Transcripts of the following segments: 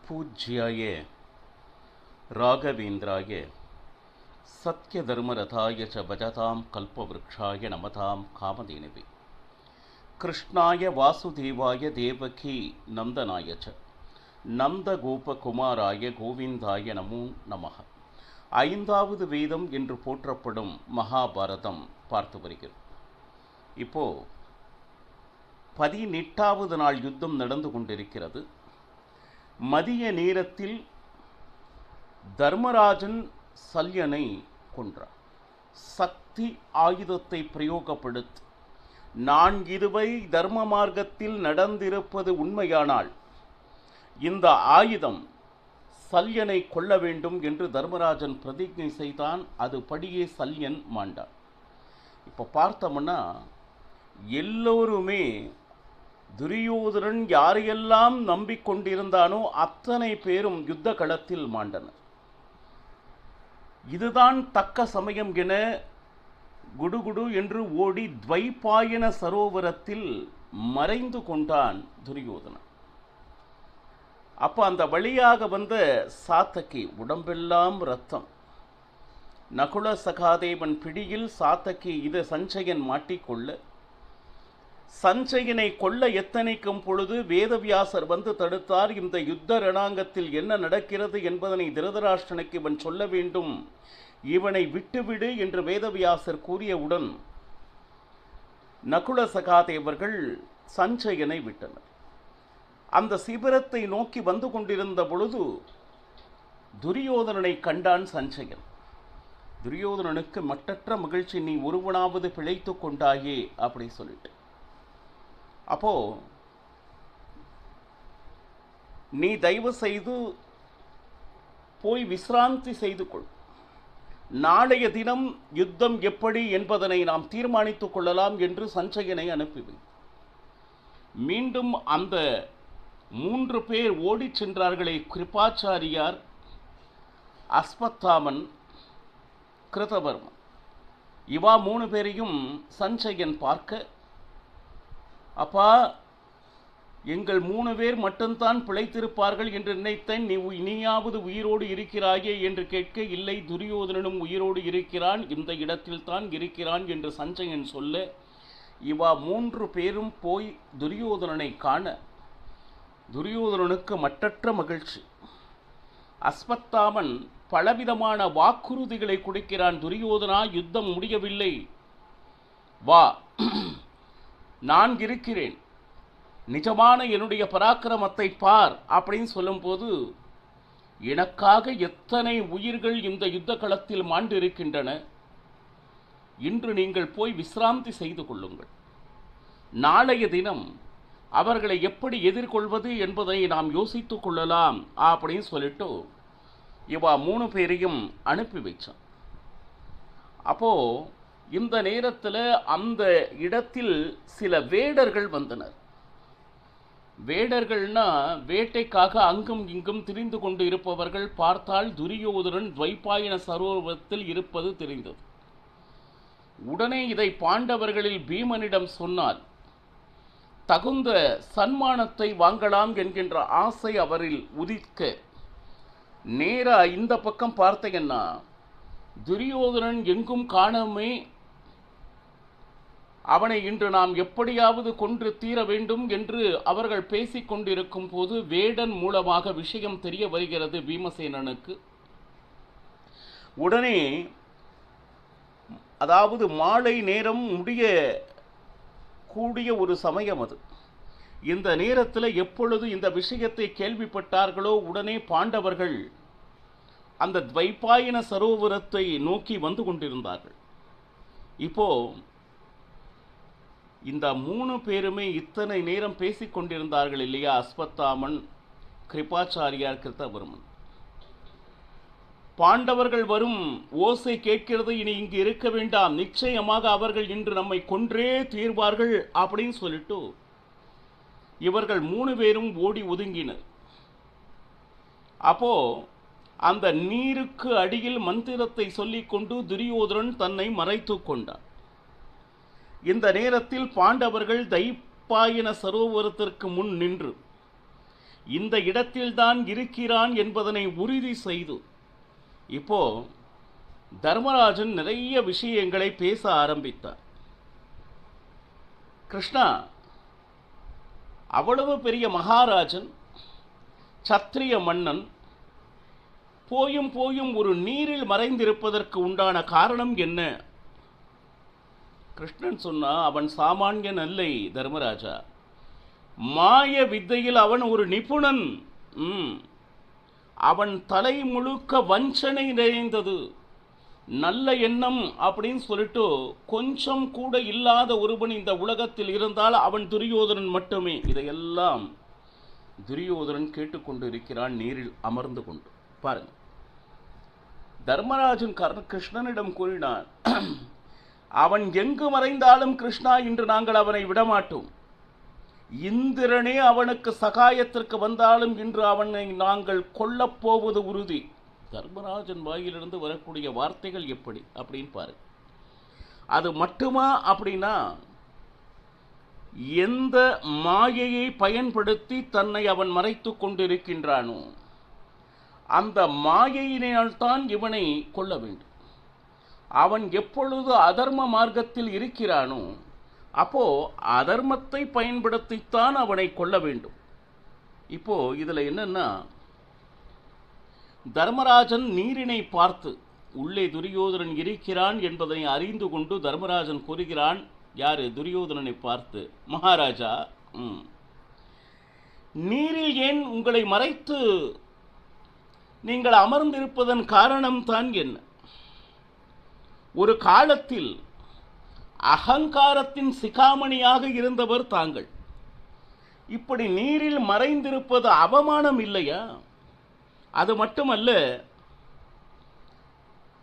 பூஜ்யாய ராகவேந்திராய சத்யதர்மரதாய ச பஜதாம் கல்பவ்ருக்ஷாய நமதாம் காமதேனுவே கிருஷ்ணாய வாசுதேவாய தேவகி நந்தனாய ச நந்தகோபகுமாராய கோவிந்தாய நமோ நமः. ஐந்தாவது வேதம் என்று போற்றப்படும் மகாபாரதம் பார்த்து வருகிறோம். இப்போ 18வது நாள் யுத்தம் நடந்து கொண்டிருக்கிறது. மதிய நேரத்தில் தர்மராஜன் சல்யனை கொன்றார். சக்தி ஆயுதத்தை பிரயோகப்படுத்தி நான் இதுவரை தர்ம மார்க்கத்தில் நடந்திருப்பது உண்மையானால் இந்த ஆயுதம் சல்யனை கொல்ல வேண்டும் என்று தர்மராஜன் பிரதிஜை செய்தான். அது படியே சல்யன் மாண்டான். இப்போ பார்த்தோம்னா எல்லோருமே துரியோதனன் யாரையெல்லாம் நம்பிக்கொண்டிருந்தானோ அத்தனை பேரும் யுத்த களத்தில் மாண்டனர். இதுதான் தக்க சமயம் என குடுகுடு என்று ஓடி துவைபாயன சரோவரத்தில் மறைந்து கொண்டான் துரியோதனன். அப்போ அந்த வழியாக வந்த சாத்தகி உடம்பெல்லாம் ரத்தம். நகுல சகாதேவன் பிடியில் சாத்தகி இதை சஞ்சயன் மாட்டிக்கொள்ள சஞ்சயனை கொல்ல எத்தனைக்கும் பொழுது வேதவியாசர் வந்து தடுத்தார். இந்த யுத்த ரணாங்கத்தில் என்ன நடக்கிறது என்பதனை திருதராஷ்டிரனுக்கு இவன் சொல்ல வேண்டும், இவனை விட்டுவிடு என்று வேதவியாசர் கூறியவுடன் நகுல சகாதேவர்கள் சஞ்சயனை விட்டனர். அந்த சிபிரத்தை நோக்கி வந்து கொண்டிருந்த பொழுது துரியோதனனை கண்டான் சஞ்சயன். துரியோதனனுக்கு மட்டற்ற மகிழ்ச்சி, நீ ஒருவனாவது பிழைத்து கொண்டாயே அப்படி சொல்லிட்டு, அப்போ நீ தயவு செய்து போய் விசிராந்தி செய்து கொள், நாளைய தினம் யுத்தம் எப்படி என்பதனை நாம் தீர்மானித்துக் கொள்ளலாம் என்று சஞ்சயனை அனுப்பிவை. மீண்டும் அந்த 3 பேர் ஓடிச் சென்றார்களே, கிருபாச்சாரியார், அஸ்வத்தாமன், கிருதவர்மன். இவா 3 பேரையும் சஞ்சயன் பார்க்க, அப்பா எங்கள் 3 பேர் மட்டும்தான் பிழைத்திருப்பார்கள் என்று நினைத்தேன், நீ இனியாவது உயிரோடு இருக்கிறாயே என்று கேட்க, இல்லை துரியோதனனும் உயிரோடு இருக்கிறான், இந்த இடத்தில் தான் இருக்கிறான் என்று சஞ்சயன் சொல்ல, இவா 3 பேரும் போய் துரியோதனனை காண துரியோதனனுக்கு மட்டற்ற மகிழ்ச்சி. அஸ்வத்தாமன் பலவிதமான வாக்குறுதிகளை கொடுக்கிறான். துரியோதனா, யுத்தம் முடியவில்லை, வா, நான் இருக்கிறேன், நிஜமான என்னுடைய பராக்கிரமத்தை பார் அப்படின்னு சொல்லும்போது, எனக்காக எத்தனை உயிர்கள் இந்த யுத்த களத்தில் மாண்டு இருக்கின்றன, இன்று நீங்கள் போய் விசிராந்தி செய்து கொள்ளுங்கள், நாளைய தினம் அவர்களை எப்படி எதிர்கொள்வது என்பதை நாம் யோசித்துக் கொள்ளலாம் அப்படின்னு சொல்லிட்டு இவா 3 பேரையும் அனுப்பி வச்சான். அப்போ இந்த நேரத்தில் அந்த இடத்தில் சில வேடர்கள் வந்தனர். வேடர்கள்னா வேட்டைக்காக அங்கும் இங்கும் திரிந்து கொண்டு இருப்பவர்கள். பார்த்தால் துரியோதனன் துவைபாயன சரோவரத்தில் இருப்பது தெரிந்தது. உடனே இதை பாண்டவர்களில் பீமனிடம் சொன்னால் தகுந்த சன்மானத்தை வாங்கலாம் என்கின்ற ஆசை அவரில் உதிக்க, நேரா இந்த பக்கம் பார்த்தீங்கன்னா துரியோதனன் எங்கும் காணாமே, அவனை இன்று நாம் எப்படியாவது கொன்று தீர வேண்டும் என்று அவர்கள் பேசிக் கொண்டிருக்கும் போது வேடன் மூலமாக விஷயம் தெரிய வருகிறது பீமசேனனுக்கு. உடனே, அதாவது மாலை நேரம் முடிய கூடிய ஒரு சமயம் அது. இந்த நேரத்தில் எப்பொழுது இந்த விஷயத்தை கேள்விப்பட்டார்களோ உடனே பாண்டவர்கள் அந்த துவைபாயன சரோவரத்தை நோக்கி வந்து கொண்டிருந்தார்கள். இப்போ இந்த 3 பேருமே இத்தனை நேரம் பேசிக் கொண்டிருந்தார்கள் இல்லையா, அஸ்வத்தாமன், கிருபாச்சாரியார், கிருதவர்மன். பாண்டவர்கள் வரும் ஓசை கேட்கிறது, இனி இங்கு இருக்க வேண்டாம், நிச்சயமாக அவர்கள் இன்று நம்மை கொன்றே தீர்வார்கள் அப்படின்னு சொல்லிட்டு இவர்கள் 3 பேரும் ஓடி ஒதுங்கினர். அப்போ அந்த நீருக்கு அடியில் மந்திரத்தை சொல்லிக்கொண்டு துரியோதனன் தன்னை மறைத்து கொண்டான். இந்த நேரத்தில் பாண்டவர்கள் தைப்பாயன சரோவரத்திற்கு முன் நின்று இந்த இடத்தில்தான் இருக்கிறான் என்பதனை உறுதி செய்து இப்போ தர்மராஜன் நிறைய விஷயங்களை பேச ஆரம்பித்தார். கிருஷ்ணா அவ்வளவு பெரிய மகாராஜன், சத்திரிய மன்னன், போயும் போயும் ஒரு நீரில் மறைந்திருப்பதற்கு உண்டான காரணம் என்ன? கிருஷ்ணன் சொன்னா, அவன் சாமானியன் அல்லை தர்மராஜா, மாய வித்தையில் அவன் ஒரு நிபுணன். அவன் தலை முழுக்க வஞ்சனை நிறைந்தது. நல்ல எண்ணம் அப்படின்னு சொல்லிட்டு கொஞ்சம் கூட இல்லாத ஒருவன் இந்த உலகத்தில் இருந்தால் அவன் துரியோதனன் மட்டுமே. இதையெல்லாம் துரியோதனன் கேட்டுக்கொண்டு இருக்கிறான் நீரில் அமர்ந்து கொண்டு. பாருங்க, தர்மராஜன் கிருஷ்ணனிடம் கூறினான், அவன் எங்கு மறைந்தாலும் கிருஷ்ணா, இன்று நாங்கள் அவனை விடமாட்டோம். இந்திரனே அவனுக்கு சகாயத்திற்கு வந்தாலும் இன்று அவனை நாங்கள் கொல்லப் போவது உறுதி. தர்மராஜன் வாயிலிருந்து வரக்கூடிய வார்த்தைகள் எப்படி அப்படின்னு பாருங்க. அது மட்டுமா அப்படின்னா, எந்த மாயையை பயன்படுத்தி தன்னை அவன் மறைத்து கொண்டிருக்கின்றானோ அந்த மாயையினால்தான் இவனை கொல்ல வேண்டும். அவன் எப்பொழுது அதர்ம மார்க்கத்தில் இருக்கிறானோ அப்போ அதர்மத்தை பயன்படுத்தித்தான் அவனை கொல்ல வேண்டும். இப்போ இதுல என்னன்னா, தர்மராஜன் நீரினை பார்த்து உள்ளே துரியோதனன் இருக்கிறான் என்பதை அறிந்து கொண்டு தர்மராஜன் கூறுகிறான், யாரு? துரியோதனனை பார்த்து, மகாராஜா, நீரில் ஏன் உங்களை மறைத்து நீங்கள் அமர்ந்திருப்பதன் காரணம் தான் என்ன? ஒரு காலத்தில் அகங்காரத்தின் சிகாமணியாக இருந்தவர் தாங்கள். இப்படி நீரில் மறைந்திருப்பது அவமானம் இல்லையா? அது மட்டுமல்ல,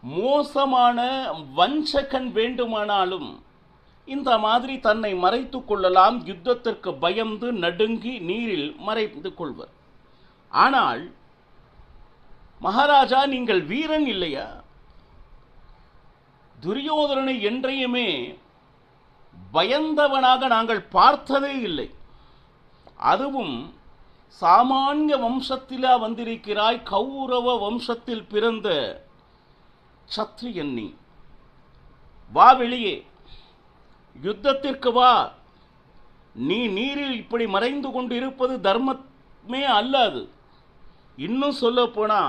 மோசமான வஞ்சகன் வேண்டுமானாலும் இந்த மாதிரி தன்னை மறைத்து கொள்ளலாம். யுத்தத்திற்கு பயந்து நடுங்கி நீரில் மறைந்து கொள்வர். ஆனால் மகாராஜா, நீங்கள் வீரன் இல்லையா? துரியோதனனை என்றையுமே பயந்தவனாக நாங்கள் பார்த்ததே இல்லை. அதுவும் சாமானிய வம்சத்திலா வந்திருக்கிறாய்? கௌரவ வம்சத்தில் பிறந்த சத்திரியன் நீ. வா வெளியே, யுத்தத்திற்கு வா. நீ நீரில் இப்படி மறைந்து கொண்டு இருப்பது தர்மமே அல்லாது. இன்னும் சொல்ல போனா,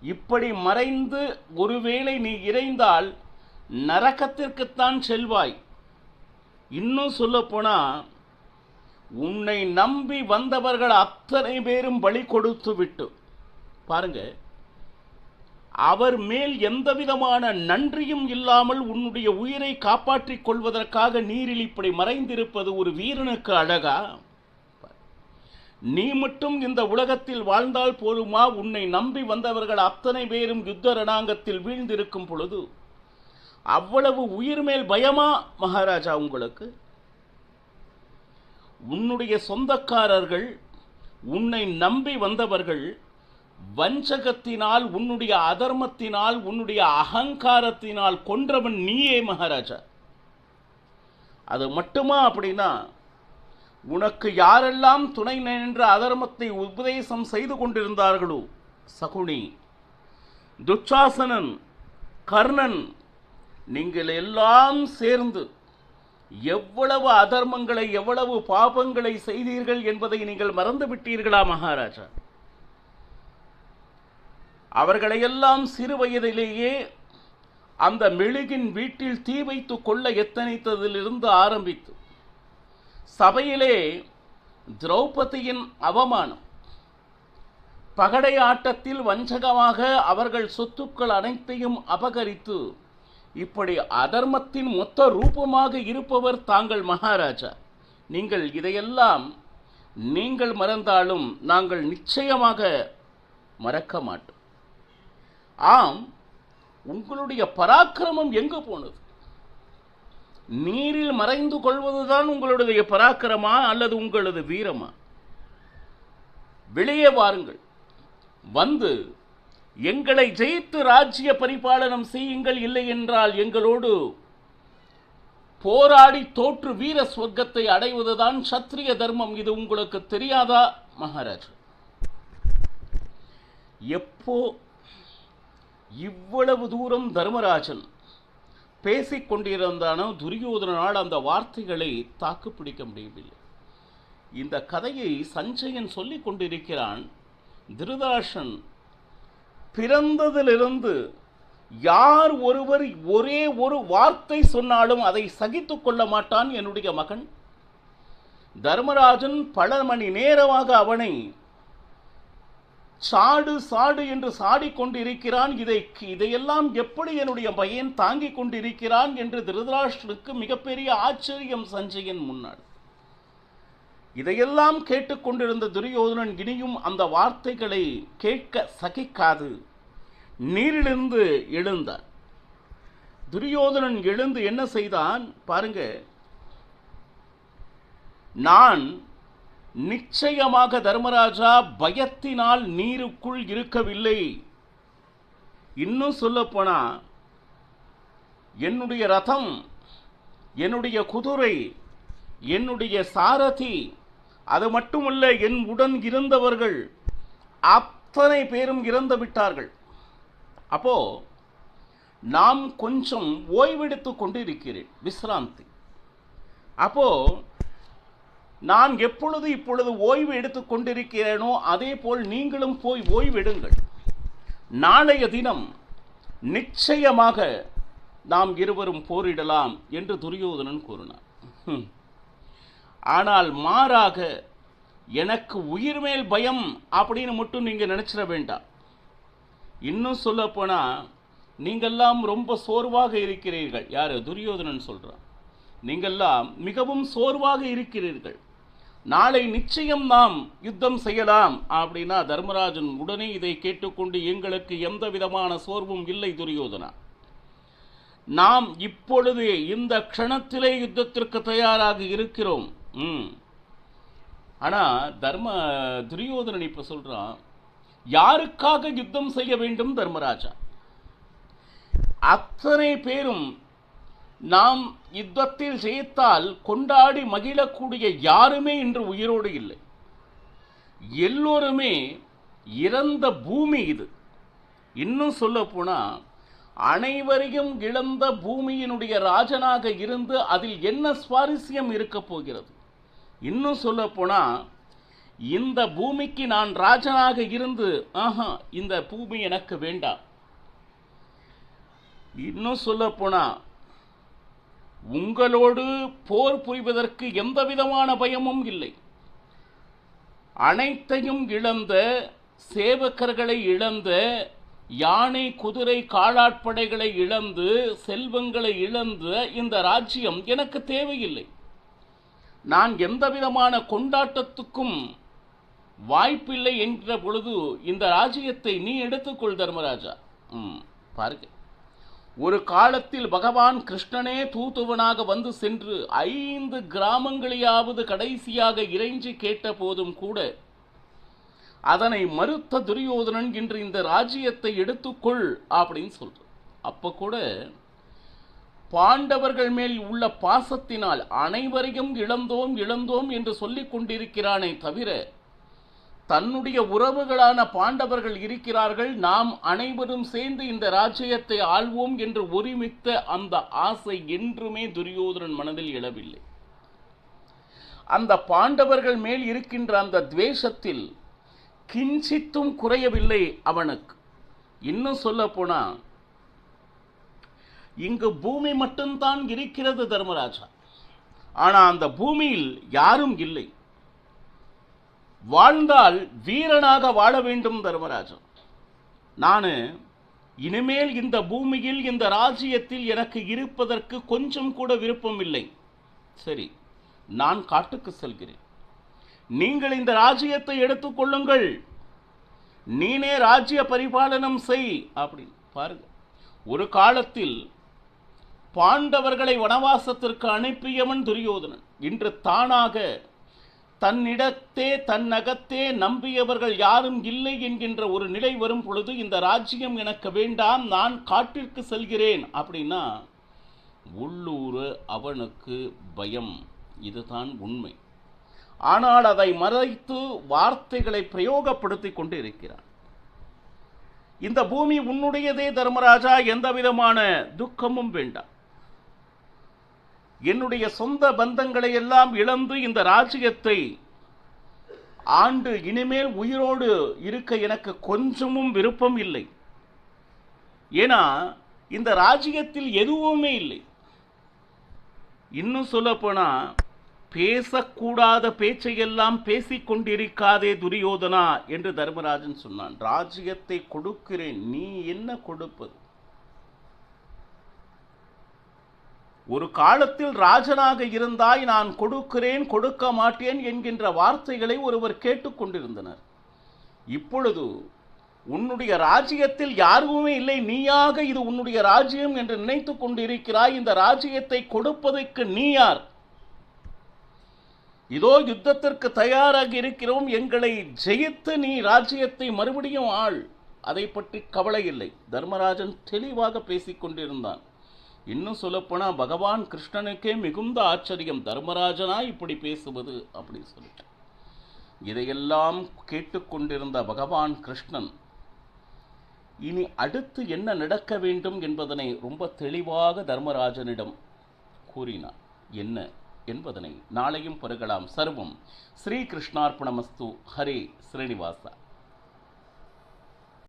இப்படி மறைந்து ஒருவேளை நீ இறைந்தால் நரகத்திற்குத்தான் செல்வாய். இன்னும் சொல்ல போனா, உன்னை நம்பி வந்தவர்கள் அத்தனை பேரும் பலி கொடுத்து விட்டு பாருங்க, அவர் மேல் எந்த விதமான நன்றியும் இல்லாமல் உன்னுடைய உயிரை காப்பாற்றிக் கொள்வதற்காக நீரில் இப்படி மறைந்திருப்பது ஒரு வீரனுக்கு அழகா? நீ மட்டும் இந்த உலகத்தில் வாழ்ந்தால் போதுமா? உன்னை நம்பி வந்தவர்கள் அத்தனை பேரும் யுத்த ரணாங்கத்தில் வீழ்ந்திருக்கும் பொழுது அவ்வளவு உயிர் மேல் பயமா மகாராஜா உங்களுக்கு? உன்னுடைய சொந்தக்காரர்கள், உன்னை நம்பி வந்தவர்கள் வஞ்சகத்தினால், உன்னுடைய அதர்மத்தினால், உன்னுடைய அகங்காரத்தினால் கொன்றவன் நீயே மகாராஜா. அது மட்டுமா அப்படின்னா, உனக்கு யாரெல்லாம் துணை நின்ற அதர்மத்தை உபதேசம் செய்து கொண்டிருந்தார்களோ, சகுனி, துச்சாசனன், கர்ணன், நீங்கள் எல்லாம் சேர்ந்து எவ்வளவு அதர்மங்களை, எவ்வளவு பாபங்களை செய்தீர்கள் என்பதை நீங்கள் மறந்து விட்டீர்களா மகாராஜா? அவர்களையெல்லாம் சிறு வயதிலேயே அந்த மெழுகின் வீட்டில் தீ வைத்து கொள்ள எத்தனைத்ததிலிருந்து ஆரம்பித்து சபையிலே திரௌபதியின் அவமானம், பகடை ஆட்டத்தில் வஞ்சகமாக அவர்கள் சொத்துக்கள் அனைத்தையும் அபகரித்து இப்படி அதர்மத்தின் மொத்த ரூபமாக இருப்பவர் தாங்கள் மகாராஜா. நீங்கள் இதையெல்லாம் நீங்கள் மறந்தாலும் நாங்கள் நிச்சயமாக மறக்க மாட்டோம். ஆம், உங்களுடைய பராக்கிரமம் எங்கு போனது? நீரில் மறைந்து கொள்வதுதான் உங்களுடைய பராக்கிரமா அல்லது உங்களது வீரமா? வெளியே வாருங்கள், வந்து எங்களை ஜெயித்து ராஜ்ய பரிபாலனம் செய்யுங்கள். இல்லை என்றால் எங்களோடு போராடி தோற்று வீர சொர்க்கத்தை அடைவதுதான் சத்திரிய தர்மம். இது உங்களுக்கு தெரியாதா மகாராஜா? எப்போ இவ்வளவு தூரம் தர்மராஜன் பேசிக்கொண்டிருந்தானோ துரியோதனால் அந்த வார்த்தைகளை தாக்கு பிடிக்க முடியவில்லை. இந்த கதையை சஞ்சயன் சொல்லிக் கொண்டிருக்கிறான். திருதராஷ்டிரன் பிறந்ததிலிருந்து யார் ஒருவர் ஒரே ஒரு வார்த்தை சொன்னாலும் அதை சகித்து கொள்ள மாட்டான் என்னுடைய மகன். தர்மராஜன் பல மணி நேரமாக அவனை சாடு சாடு என்று சாடிக்கொண்டிருக்கிறான். இதையெல்லாம் எப்படி என்னுடைய பையன் தாங்கிக் கொண்டிருக்கிறான் என்று திருதராஷ்டிரனுக்கு மிகப்பெரிய ஆச்சரியம் சஞ்சயன் முன்னாள். இதையெல்லாம் கேட்டுக்கொண்டிருந்த துரியோதனன் இனியும் அந்த வார்த்தைகளை கேட்க சகிக்காது நீரிலிருந்து எழுந்தான். துரியோதனன் எழுந்து என்ன செய்தான் பாருங்க. நான் நிச்சயமாக தர்மராஜா பயத்தினால் நீருக்குள் இருக்கவில்லை. இன்னும் சொல்ல போனா என்னுடைய ரதம், என்னுடைய குதிரை, என்னுடைய சாரதி, அது மட்டுமல்ல என் உடன் இருந்தவர்கள் அத்தனை பேரும் இறந்து விட்டார்கள். அப்போ நாம் கொஞ்சம் ஓய்வெடுத்துக் கொண்டு இருக்கிறேன், விசிராந்தி. அப்போ நான் இப்பொழுது ஓய்வு எடுத்துக் கொண்டிருக்கிறேனோ அதே போல் நீங்களும் போய் ஓய்வெடுங்கள். நாளைய தினம் நிச்சயமாக நாம் இருவரும் போரிடலாம் என்று துரியோதனன் கூறினார். ஆனால் மாறாக எனக்கு உயிர் மேல் பயம் அப்படின்னு மட்டும் நீங்க நினைச்சிட வேண்டாம். இன்னும் சொல்ல போனா நீங்கெல்லாம் ரொம்ப சோர்வாக இருக்கிறீர்கள். யாரு? துரியோதனன் சொல்றான். நீங்கெல்லாம் மிகவும் சோர்வாக இருக்கிறீர்கள். நாளை நிச்சயம் நாம் யுத்தம் செய்யலாம் அப்படின்னா தர்மராஜன் உடனே இதை கேட்டுக்கொண்டு எங்களுக்கு எந்த விதமான சோர்வும் இல்லை துரியோதனா, நாம் இப்பொழுதே இந்த க்ஷணத்திலே யுத்தத்திற்கு தயாராக இருக்கிறோம். ஆனா துரியோதனன் இப்ப சொல்றான், யாருக்காக யுத்தம் செய்ய வேண்டும் தர்மராஜா? அத்தனை பேரும் நாம் யுத்தத்தில் ஜெயித்தால் கொண்டாடி மகிழக்கூடிய யாருமே இன்று உயிரோடு இல்லை. எல்லோருமே இறந்த பூமி இது. இன்னும் சொல்ல போனா அனைவரையும் இழந்த பூமியினுடைய ராஜனாக இருந்து அதில் என்ன சுவாரஸ்யம் இருக்க போகிறது? இன்னும் சொல்ல போனா இந்த பூமிக்கு நான் ராஜனாக இருந்து இந்த பூமி எனக்கு வேண்டாம். இன்னும் சொல்ல போனா உங்களோடு போர் புரிவதற்கு எந்த விதமான பயமும் இல்லை. அனைத்தையும் இழந்த, சேவகர்களை இழந்த, யானை குதிரை காலாட்படைகளை இழந்து, செல்வங்களை இழந்த இந்த ராஜ்யம் எனக்கு தேவையில்லை. நான் எந்த விதமான கொண்டாட்டத்துக்கும் வாய்ப்பில்லை என்ற பொழுது இந்த ராஜ்யத்தை நீ எடுத்துக்கொள் தர்மராஜா. பாருங்க, ஒரு காலத்தில் பகவான் கிருஷ்ணனே தூதுவனாக வந்து சென்று 5 கிராமங்களையாவது கடைசியாக இறைஞ்சி கேட்ட போதும் கூட அதனை மறுத்த துரியோதனன் இன்று இந்த ராஜ்யத்தை எடுத்துக்கொள் அப்படின்னு சொல்ற. அப்ப கூட பாண்டவர்கள் மேல் உள்ள பாசத்தினால் அனைவரையும் இழந்தோம் என்று சொல்லிக் கொண்டிருக்கிறானே தவிர தன்னுடைய உறவுகளான பாண்டவர்கள் இருக்கிறார்கள், நாம் அனைவரும் சேர்ந்து இந்த ராஜ்யத்தை ஆள்வோம் என்று ஒருமித்த அந்த ஆசை என்றுமே துரியோதனன் மனதில் எழவில்லை. அந்த பாண்டவர்கள் மேல் இருக்கின்ற அந்த துவேஷத்தில் கிஞ்சித்தும் குறையவில்லை அவனுக்கு. இன்னும் சொல்ல போனா இங்கு பூமி மட்டும்தான் இருக்கிறது தர்மராஜா, ஆனா அந்த பூமியில் யாரும் இல்லை. வாழ்ந்தால் வீரனாக வாழ வேண்டும் தர்மராஜா. நான் இனிமேல் இந்த பூமியில் இந்த ராஜ்யத்தில் எனக்கு இருப்பதற்கு கொஞ்சம் கூட விருப்பம் இல்லை. சரி, நான் காட்டுக்கு செல்கிறேன், நீங்கள் இந்த ராஜ்யத்தை எடுத்துக்கொள்ளுங்கள், நீனே ராஜ்ய பரிபாலனம் செய் அப்படின்னு. பாருங்க, ஒரு காலத்தில் பாண்டவர்களை வனவாசத்திற்கு அனுப்பியவன் துரியோதனன் இன்று தானாக தன்னிடத்தே தன்னகத்தே நம்பியவர்கள் யாரும் இல்லை என்கின்ற ஒரு நிலை வரும் பொழுது இந்த ராஜ்யம் எனக்கு வேண்டாம், நான் காட்டிற்கு செல்கிறேன் அப்படின்னா உள்ளூர் அவனுக்கு பயம். இதுதான் உண்மை. ஆனால் அதை மறைத்து வார்த்தைகளை பிரயோகப்படுத்தி கொண்டு இருக்கிறான். இந்த பூமி உன்னுடையதே தர்மராஜா, எந்த விதமான துக்கமும் வேண்டாம். என்னுடைய சொந்த பந்தங்களை எல்லாம் இழந்து இந்த ராஜ்யத்தை ஆண்டு இனிமேல் உயிரோடு இருக்க எனக்கு கொஞ்சமும் விருப்பம் இல்லை. ஏன்னா இந்த ராஜ்யத்தில் எதுவுமே இல்லை. இன்னும் சொல்ல போனா, பேசக்கூடாத பேச்சையெல்லாம் பேசிக்கொண்டிருக்காதே துரியோதனா என்று தர்மராஜன் சொன்னான். ராஜ்யத்தை கொடுக்கிறேன், நீ என்ன கொடுப்பது? ஒரு காலத்தில் ராஜனாக இருந்தாய், நான் கொடுக்கிறேன் கொடுக்க மாட்டேன் என்கின்ற வார்த்தைகளை ஒருவர் கேட்டுக்கொண்டிருந்தனர். இப்பொழுது உன்னுடைய ராஜ்யத்தில் யாருமே இல்லை, நீயாக இது உன்னுடைய ராஜ்யம் என்று நினைத்து கொண்டிருக்கிறாய். இந்த ராஜ்யத்தை கொடுப்பதற்கு நீ யார்? இதோ யுத்தத்திற்கு தயாராக இருக்கிறோம், எங்களை ஜெயித்து நீ ராஜ்யத்தை மறுபடியும் ஆள், அதை பற்றி கவலை இல்லை. தர்மராஜன் தெளிவாக பேசிக்கொண்டிருந்தான். இன்னும் சொல்லப்போனா பகவான் கிருஷ்ணனுக்கே மிகுந்த ஆச்சரியம், தர்மராஜனா இப்படி பேசுவது அப்படி சொல்லிட்டு. இதையெல்லாம் கேட்டுக்கொண்டிருந்த பகவான் கிருஷ்ணன் இனி அடுத்து என்ன நடக்க வேண்டும் என்பதனை ரொம்ப தெளிவாக தர்மராஜனிடம் கூறினார். என்ன என்பதனை நாளையும் பருகலாம். சர்வம் ஸ்ரீ கிருஷ்ணார்ப்பணமஸ்து. ஹரே ஸ்ரீனிவாசா.